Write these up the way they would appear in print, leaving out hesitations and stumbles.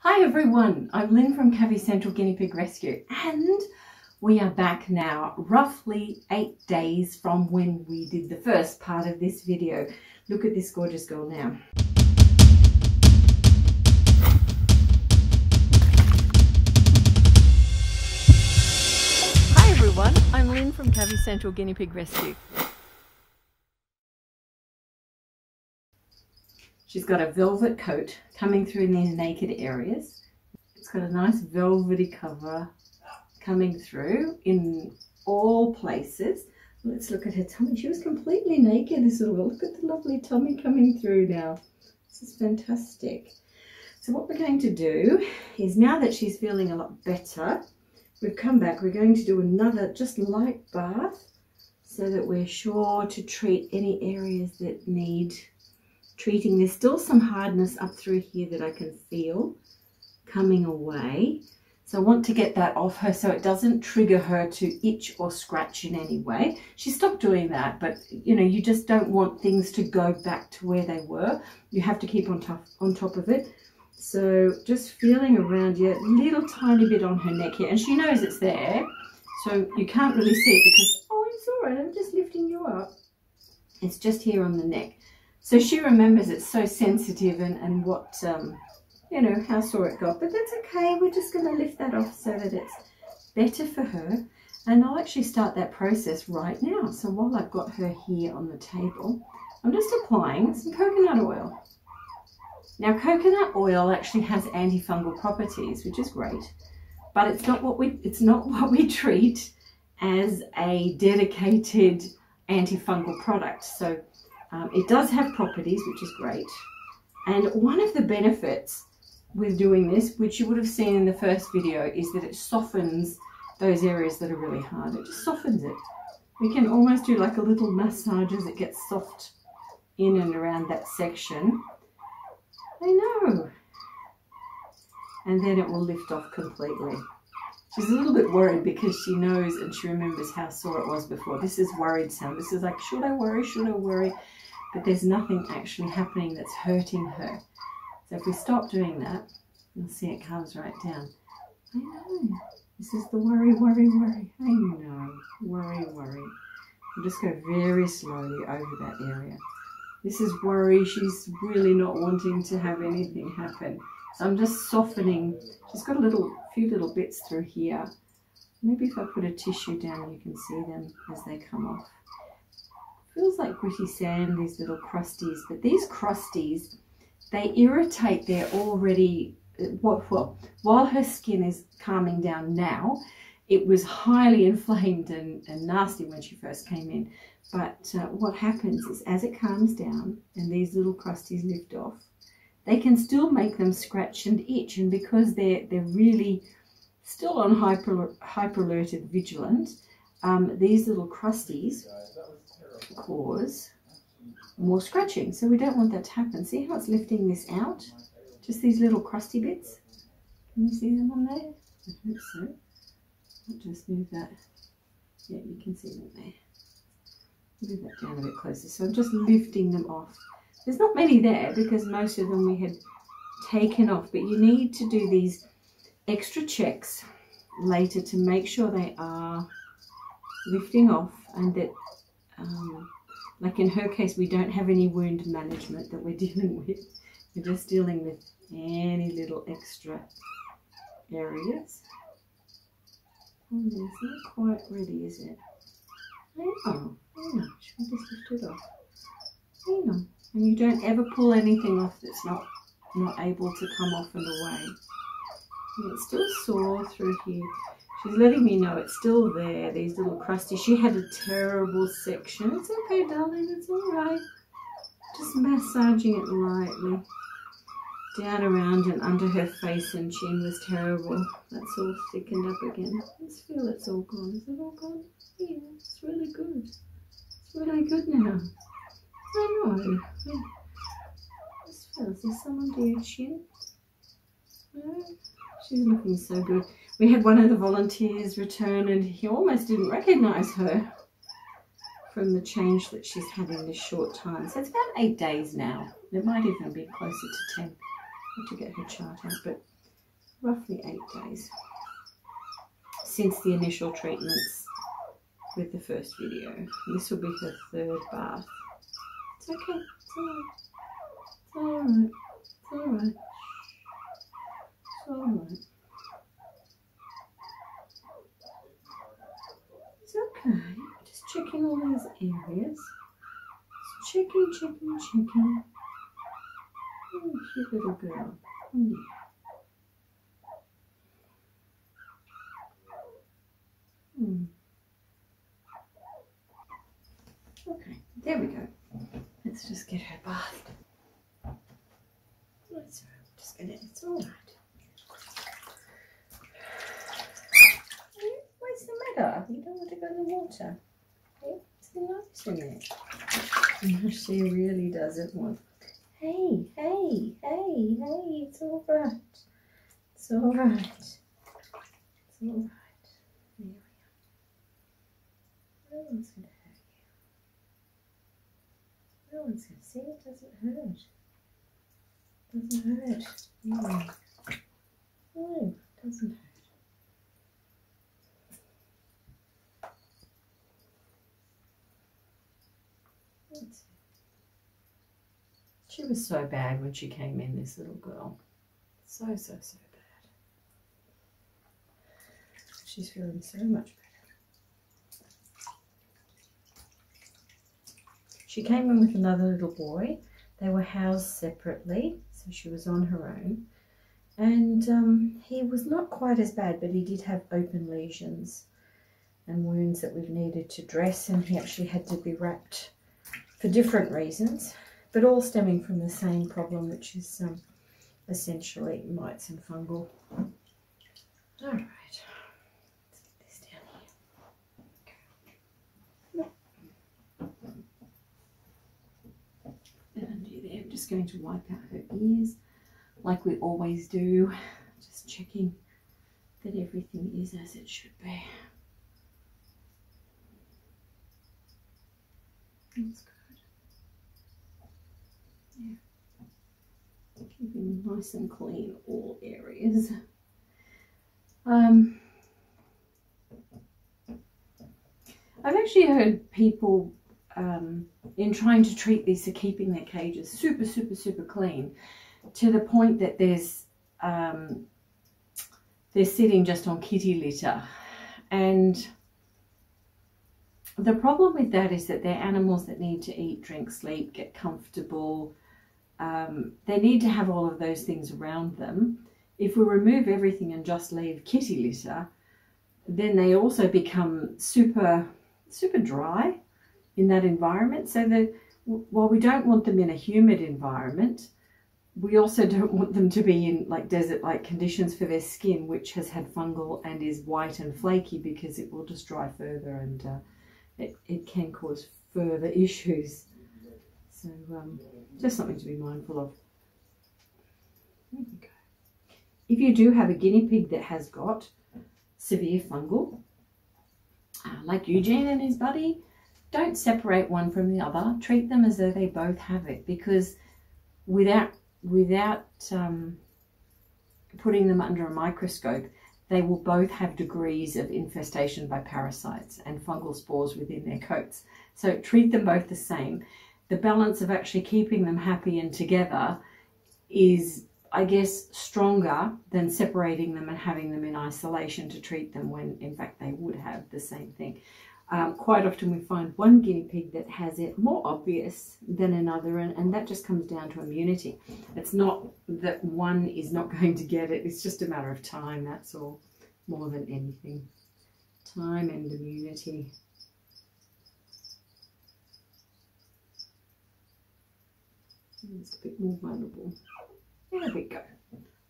Hi everyone, I'm Lynn from Cavy Central Guinea Pig Rescue, and we are back now roughly 8 days from when we did the first part of this video. Look at this gorgeous girl now. Hi everyone, I'm Lynn from Cavy Central Guinea Pig Rescue. She's got a velvet coat coming through in these naked areas. It's got a nice velvety cover coming through in all places. Let's look at her tummy. She was completely naked, this little girl. Look at the lovely tummy coming through now. This is fantastic. So what we're going to do is, now that she's feeling a lot better, we've come back, we're going to do another just light bath so that we're sure to treat any areas that need treating. There's still some hardness up through here that I can feel coming away. So I want to get that off her so it doesn't trigger her to itch or scratch in any way. She stopped doing that, but you know, you just don't want things to go back to where they were. You have to keep on top of it. So just feeling around here, a little tiny bit on her neck here, and she knows it's there. So you can't really see it because, oh, it's all right, I'm just lifting you up. It's just here on the neck. So she remembers it's so sensitive and what, you know, how sore it got. But that's okay. We're just going to lift that off so that it's better for her. And I'll actually start that process right now. So while I've got her here on the table, I'm just applying some coconut oil. Now, coconut oil actually has antifungal properties, which is great. But it's not what we treat as a dedicated antifungal product. So it does have properties, which is great. And one of the benefits with doing this, which you would have seen in the first video, is that it softens those areas that are really hard. It just softens it. We can almost do like a little massage as it gets soft in and around that section. I know. And then it will lift off completely. She's a little bit worried because she knows and she remembers how sore it was before. This is worried sound. This is like, should I worry? Should I worry? But there's nothing actually happening that's hurting her. So if we stop doing that, you'll see it comes right down. I know. This is the worry, worry, worry. I know. Worry, worry. We'll just go very slowly over that area. This is worry. She's really not wanting to have anything happen. So I'm just softening. She's got a few little bits through here. Maybe if I put a tissue down, you can see them as they come off. Feels like gritty sand, these little crusties. But these crusties, they irritate their already, while her skin is calming down now, it was highly inflamed and nasty when she first came in. But what happens is, as it calms down and these little crusties lift off, they can still make them scratch and itch, and because they're really still on hyper alerted vigilant, these little crusties cause more scratching. So we don't want that to happen. See how it's lifting this out? Just these little crusty bits. Can you see them on there? I hope so. I'll just move that. Yeah, you can see them there. Move that down a bit closer. So I'm just lifting them off. There's not many there because most of them we had taken off, but you need to do these extra checks later to make sure they are lifting off, and that, like in her case, we don't have any wound management that we're dealing with. We're just dealing with any little extra areas. Oh, it's not quite ready, is it? Oh, no, should I just lift it off? No. And you don't ever pull anything off that's not able to come off and away. And it's still sore through here. She's letting me know it's still there, these little crusties. She had a terrible section. It's okay, darling, it's all right. Just massaging it lightly. Down around and under her face and chin was terrible. That's all thickened up again. Let's feel it's all gone. Is it all gone? Yeah, it's really good. It's really good now. I know. Just feel, is there some under your chin? No? She's looking so good. We had one of the volunteers return and he almost didn't recognise her from the change that she's had in this short time. So it's about 8 days now. It might even be closer to 10. I have to get her chart out, but roughly 8 days since the initial treatments with the first video. This will be her third bath. It's okay, it's alright, it's alright, it's alright, it's alright. It's okay, just checking all those areas. Just checking. Oh, cute little girl. Yeah. Okay, there we go. Let's just get her bathed. It's all right. What's the matter? You don't want to go in the water. What's the nice in it? No, she really doesn't want. Hey, it's all right. It's all right. It's all right. There we are. No one's going to hurt you. No one's going to see it. Doesn't hurt. Doesn't hurt. No, doesn't hurt. She was so bad when she came in, this little girl. So bad. She's feeling so much better. She came in with another little boy. They were housed separately, so she was on her own. And he was not quite as bad, but he did have open lesions and wounds that we've needed to dress, and he actually had to be wrapped for different reasons, but all stemming from the same problem, which is essentially mites and fungal. All right, let's get this down here. And there, I'm just going to wipe out her ears like we always do, just checking that everything is as it should be. That's good. Yeah. Keeping nice and clean all areas. I've actually heard people in trying to treat these are keeping their cages super clean to the point that they're sitting just on kitty litter, and the problem with that is that they're animals that need to eat, drink, sleep, get comfortable. They need to have all of those things around them. If we remove everything and just leave kitty litter, then they also become super dry in that environment. So that while we don't want them in a humid environment, we also don't want them to be in like desert-like conditions for their skin, which has had fungal and is white and flaky, because it will just dry further, and it can cause further issues. So just something to be mindful of. There we go. If you do have a guinea pig that has got severe fungal, like Eugene and his buddy, don't separate one from the other. Treat them as though they both have it, because without putting them under a microscope, they will both have degrees of infestation by parasites and fungal spores within their coats. So treat them both the same. The balance of actually keeping them happy and together is, I guess, stronger than separating them and having them in isolation to treat them when in fact they would have the same thing. Quite often we find one guinea pig that has it more obvious than another, and that just comes down to immunity. It's not that one is not going to get it, it's just a matter of time, that's all, more than anything. Time and immunity. It's a bit more vulnerable. There we go.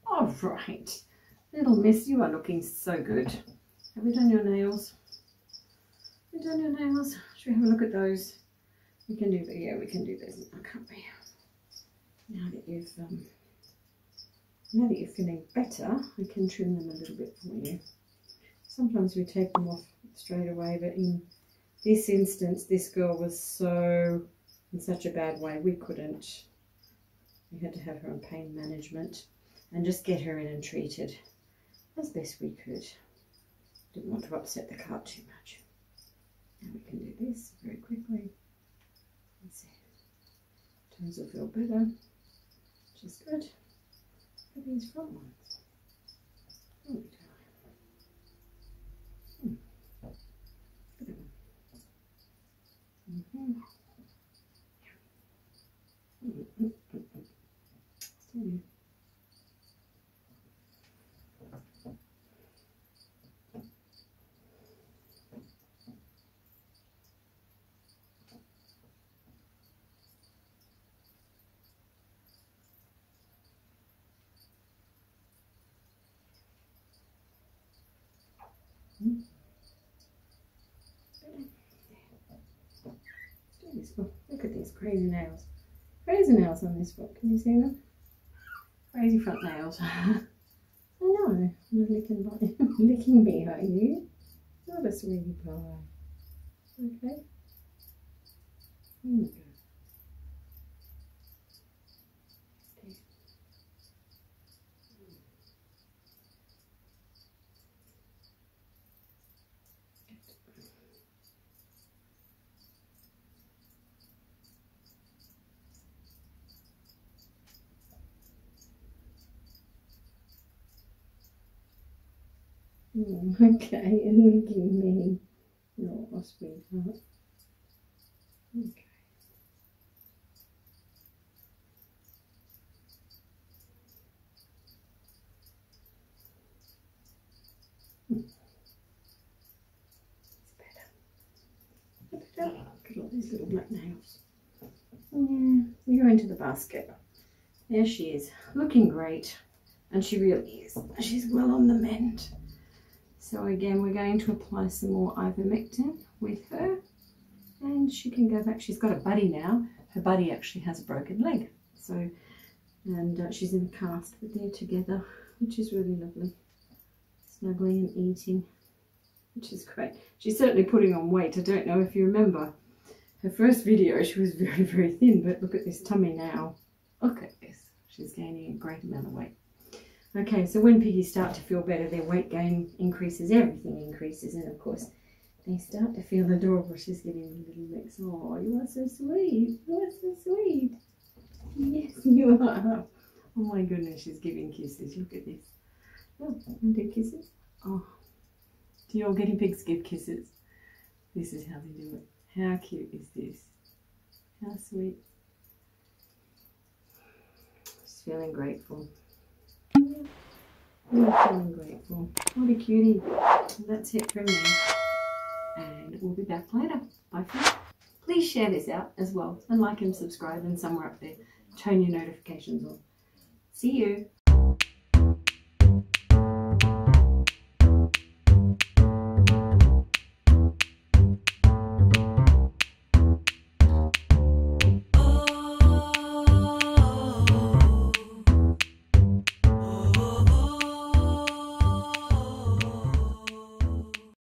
All right. Little miss, you are looking so good. Have we done your nails? Have we done your nails? Should we have a look at those? We can do that. Yeah, we can do those now, can't we? Now that you're feeling better, I can trim them a little bit for you. Sometimes we take them off straight away, but in this instance, this girl was in such a bad way, we couldn't. We had to have her on pain management and just get her in and treated. as best we could. Didn't want to upset the cart too much. Now we can do this very quickly. Let's see. Toes will feel better, which is good. Look at these front ones. There we go. Look at them. Steady. Look at these crazy nails. Crazy nails on this foot. Can you see them? Crazy front nails. I know. I'm licking me, are you? What a sweetie pie. Okay. There we go. Okay, and licking me. Oh, sweetheart. Okay. It's better. Look at all these little black nails. Yeah, you go into the basket. There she is, looking great. And she really is. She's well on the mend. So again, we're going to apply some more ivermectin with her, and she can go back. She's got a buddy now. Her buddy actually has a broken leg. So, and she's in a cast, but they're together, which is really lovely. Snuggling and eating, which is great. She's certainly putting on weight. I don't know if you remember her first video, she was very, very thin, but look at this tummy now. Look at this. She's gaining a great amount of weight. Okay, so when piggies start to feel better, their weight gain increases, everything increases, and of course, they start to feel adorable. She's giving them little licks. Oh, you are so sweet. You are so sweet. Yes, you are. Oh my goodness, she's giving kisses. Look at this. Oh, and do kisses. Oh, do your guinea pigs give kisses? This is how they do it. How cute is this? How sweet. Just feeling grateful. I'm feeling grateful. What a cutie. That's it from me. And we'll be back later. Bye for now. Please share this out as well. And like and subscribe, and somewhere up there, turn your notifications on. See you.